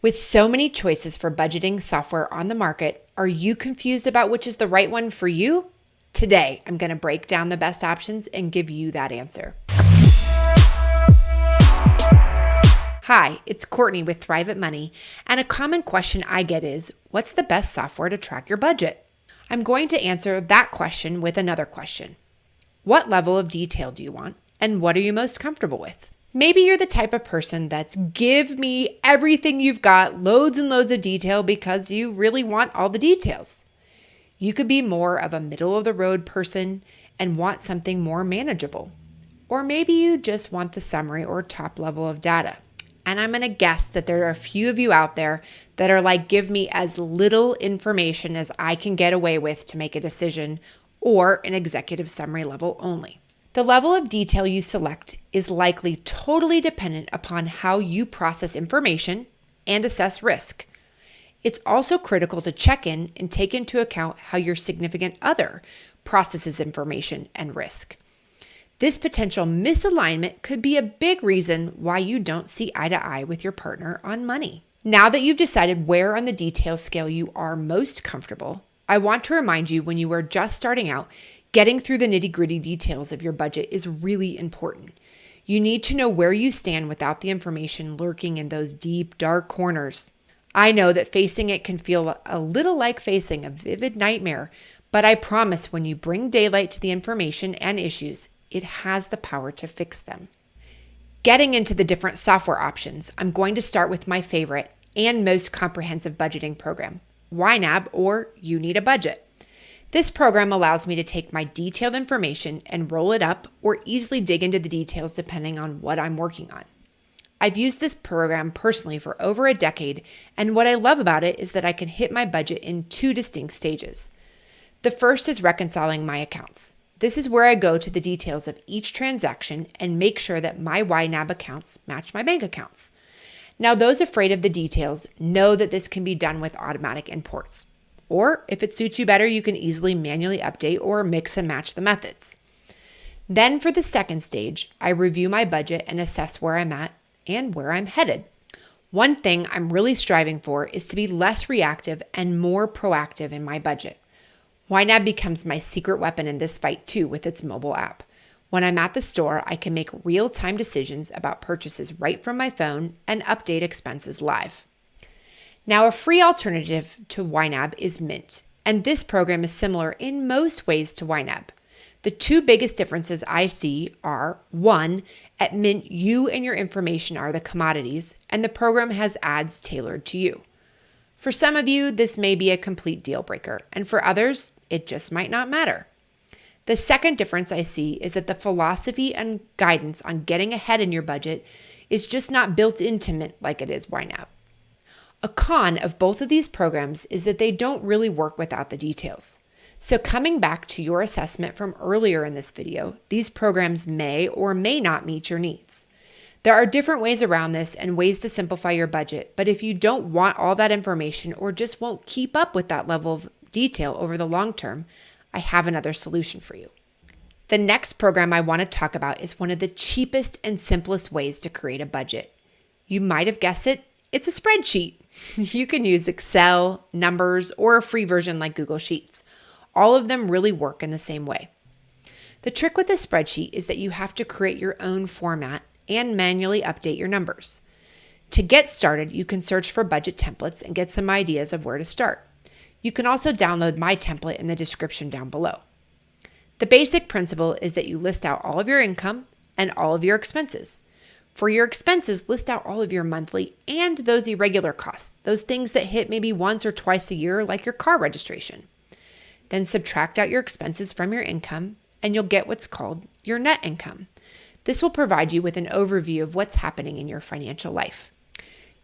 With so many choices for budgeting software on the market, are you confused about which is the right one for you? Today, I'm going to break down the best options and give you that answer. Hi, it's Courtney with Thrive at Money, and a common question I get is, what's the best software to track your budget? I'm going to answer that question with another question. What level of detail do you want, and what are you most comfortable with? Maybe you're the type of person that's give me everything you've got, loads and loads of detail because you really want all the details. You could be more of a middle of the road person and want something more manageable. Or maybe you just want the summary or top level of data. And I'm going to guess that there are a few of you out there that are like, give me as little information as I can get away with to make a decision, or an executive summary level only. The level of detail you select is likely totally dependent upon how you process information and assess risk. It's also critical to check in and take into account how your significant other processes information and risk. This potential misalignment could be a big reason why you don't see eye to eye with your partner on money. Now that you've decided where on the detail scale you are most comfortable, I want to remind you, when you are just starting out, getting through the nitty-gritty details of your budget is really important. You need to know where you stand without the information lurking in those deep, dark corners. I know that facing it can feel a little like facing a vivid nightmare, but I promise when you bring daylight to the information and issues, it has the power to fix them. Getting into the different software options, I'm going to start with my favorite and most comprehensive budgeting program, YNAB, or You Need a Budget. This program allows me to take my detailed information and roll it up or easily dig into the details depending on what I'm working on. I've used this program personally for over a decade, and what I love about it is that I can hit my budget in two distinct stages. The first is reconciling my accounts. This is where I go to the details of each transaction and make sure that my YNAB accounts match my bank accounts. Now, those afraid of the details know that this can be done with automatic imports. Or if it suits you better, you can easily manually update or mix and match the methods. Then for the second stage, I review my budget and assess where I'm at and where I'm headed. One thing I'm really striving for is to be less reactive and more proactive in my budget. YNAB becomes my secret weapon in this fight too with its mobile app. When I'm at the store, I can make real-time decisions about purchases right from my phone and update expenses live. Now, a free alternative to YNAB is Mint, and this program is similar in most ways to YNAB. The two biggest differences I see are, one, at Mint, you and your information are the commodities, and the program has ads tailored to you. For some of you, this may be a complete deal breaker, and for others, it just might not matter. The second difference I see is that the philosophy and guidance on getting ahead in your budget is just not built into Mint like it is YNAB. A con of both of these programs is that they don't really work without the details. So coming back to your assessment from earlier in this video, these programs may or may not meet your needs. There are different ways around this and ways to simplify your budget, but if you don't want all that information or just won't keep up with that level of detail over the long term, I have another solution for you. The next program I want to talk about is one of the cheapest and simplest ways to create a budget. You might have guessed it, it's a spreadsheet. You can use Excel, numbers, or a free version like Google Sheets. All of them really work in the same way. The trick with a spreadsheet is that you have to create your own format and manually update your numbers. To get started, you can search for budget templates and get some ideas of where to start. You can also download my template in the description down below. The basic principle is that you list out all of your income and all of your expenses. For your expenses, list out all of your monthly and those irregular costs, those things that hit maybe once or twice a year, like your car registration. Then subtract out your expenses from your income, and you'll get what's called your net income. This will provide you with an overview of what's happening in your financial life.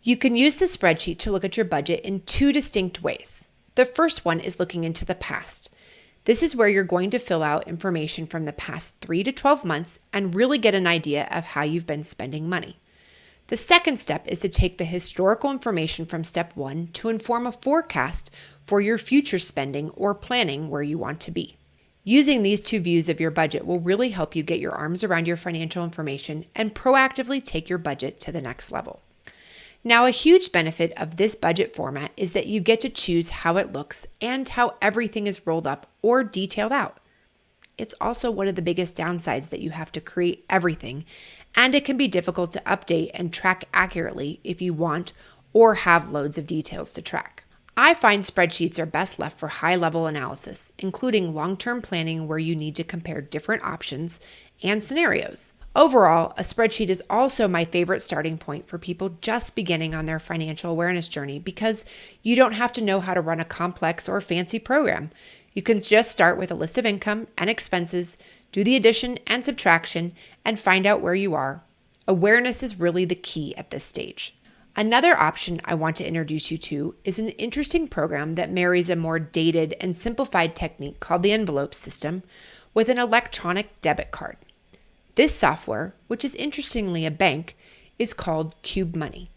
You can use the spreadsheet to look at your budget in two distinct ways. The first one is looking into the past. This is where you're going to fill out information from the past 3 to 12 months and really get an idea of how you've been spending money. The second step is to take the historical information from step 1 to inform a forecast for your future spending or planning where you want to be. Using these two views of your budget will really help you get your arms around your financial information and proactively take your budget to the next level. Now, a huge benefit of this budget format is that you get to choose how it looks and how everything is rolled up or detailed out. It's also one of the biggest downsides that you have to create everything, and it can be difficult to update and track accurately if you want or have loads of details to track. I find spreadsheets are best left for high-level analysis, including long-term planning where you need to compare different options and scenarios. Overall, a spreadsheet is also my favorite starting point for people just beginning on their financial awareness journey because you don't have to know how to run a complex or fancy program. You can just start with a list of income and expenses, do the addition and subtraction, and find out where you are. Awareness is really the key at this stage. Another option I want to introduce you to is an interesting program that marries a more dated and simplified technique called the envelope system with an electronic debit card. This software, which is interestingly a bank, is called Qube Money.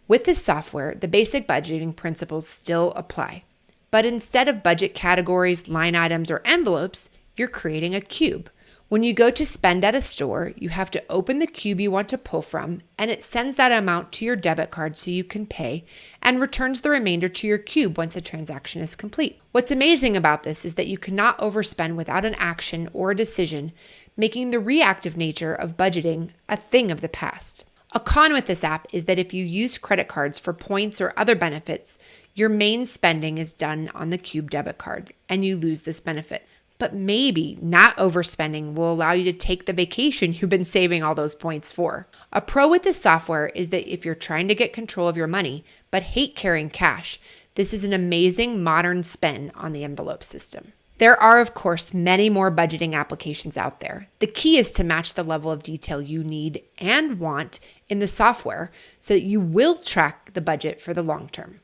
With this software, the basic budgeting principles still apply. But instead of budget categories, line items, or envelopes, you're creating a cube. When you go to spend at a store, you have to open the cube you want to pull from, and it sends that amount to your debit card so you can pay, and returns the remainder to your cube once the transaction is complete. What's amazing about this is that you cannot overspend without an action or a decision, making the reactive nature of budgeting a thing of the past. A con with this app is that if you use credit cards for points or other benefits, your main spending is done on the Qube debit card, and you lose this benefit. But maybe not overspending will allow you to take the vacation you've been saving all those points for. A pro with this software is that if you're trying to get control of your money but hate carrying cash, this is an amazing modern spin on the envelope system. There are, of course, many more budgeting applications out there. The key is to match the level of detail you need and want in the software so that you will track the budget for the long term.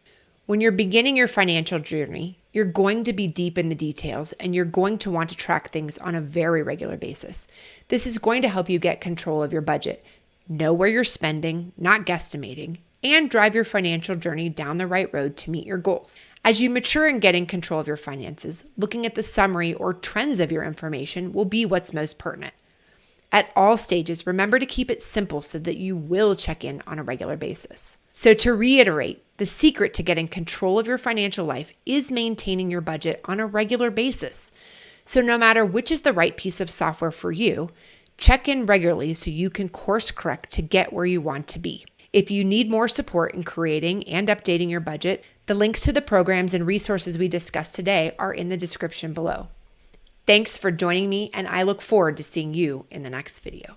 When you're beginning your financial journey, you're going to be deep in the details and you're going to want to track things on a very regular basis. This is going to help you get control of your budget, know where you're spending, not guesstimating, and drive your financial journey down the right road to meet your goals. As you mature in getting control of your finances, looking at the summary or trends of your information will be what's most pertinent. At all stages, remember to keep it simple so that you will check in on a regular basis. So to reiterate, the secret to getting control of your financial life is maintaining your budget on a regular basis. So no matter which is the right piece of software for you, check in regularly so you can course correct to get where you want to be. If you need more support in creating and updating your budget, the links to the programs and resources we discussed today are in the description below. Thanks for joining me, and I look forward to seeing you in the next video.